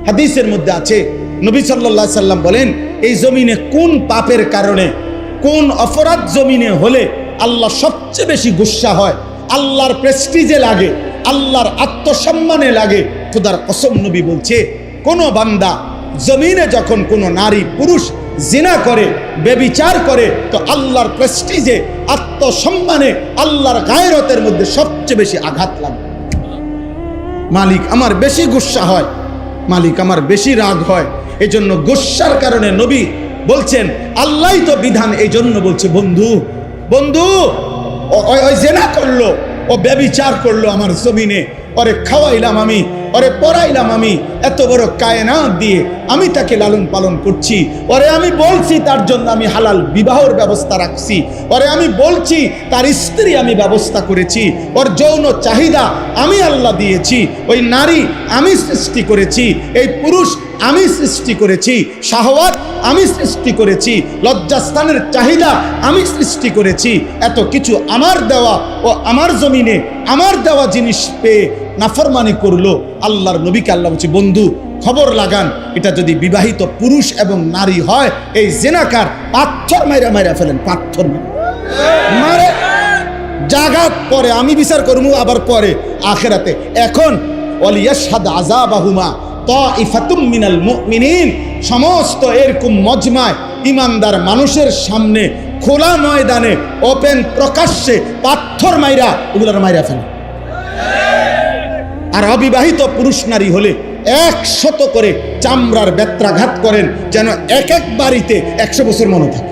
হাদিসের মধ্যে আছে, নবী সাল্লাল্লাহু আলাইহি সাল্লাম বলেন, এই জমিনে কোন পাপের কারণে, কোন অপরাধ জমিনে হলে আল্লাহ সবচেয়ে বেশি গুসা হয়, আল্লাহর প্রেস্টিজে লাগে, আল্লাহর আত্মসম্মানে লাগে। খোদার কসম নবী বলছে, কোন বান্দা জমিনে যখন কোন নারী পুরুষ জিনা করে, বেবিচার করে, তো আল্লাহর প্রেস্টিজে, আত্মসম্মানে, আল্লাহর গায়রতের মধ্যে সবচেয়ে বেশি আঘাত লাগে। মালিক আমার বেশি গুসা হয়, মালিক আমার বেশি রাগ হয়। এই জন্য গুসার কারণে নবী বলছেন, আল্লাহই তো বিধান, এই জন্য বলছে, বন্ধু বন্ধু ওই জেনা করলো, ও ব্যভিচার করলো আমার জমিনে, ওরে খাওয়াইলাম আমি, ওরে পড়াইলাম আমি, এত বড় কায়নাত দিয়ে আমি তাকে লালন পালন করছি, ওরে আমি বলছি তার জন্য আমি হালাল বিবাহের ব্যবস্থা রাখছি, ওরে আমি বলছি তার স্ত্রী আমি ব্যবস্থা করেছি, ওর যৌন চাহিদা আমি আল্লাহ দিয়েছি, ওই নারী আমি সৃষ্টি করেছি, এই পুরুষ আমি সৃষ্টি করেছি, শাহওয়াত আমি সৃষ্টি করেছি, লজ্জাস্থানের চাহিদা আমি সৃষ্টি করেছি, এত কিছু আমার দেওয়া, ও আমার জমিনে আমার দেওয়া জিনিস পেয়ে নাফরমানি করলো। আল্লাহর নবীকে আল্লাহ বলছে, বন্ধু খবর লাগান, এটা যদি বিবাহিত পুরুষ এবং নারী হয়, এই জেনাকার পাথর মাইরা মাইরা ফেলেন, পাথর মারে জাগাত পরে আমি বিচার করবো, আবার পরে আখেরাতে। এখন ওয়ালিয়াশহাদ আযাবাহুমা তাইফাতুম মিনাল মুমিনিন, সমস্ত এরকম মজমায় ইমানদার মানুষের সামনে খোলা ময়দানে ওপেন প্রকাশ্যে পাথর মাইরা ওগুলার মাইরা ফেলে। আর অবিবাহিত পুরুষ নারী হলে 100 করে চামড়ার বেত্রাঘাত করেন, যেন এক এক বাড়িতে 100 বছর মনে থাকে।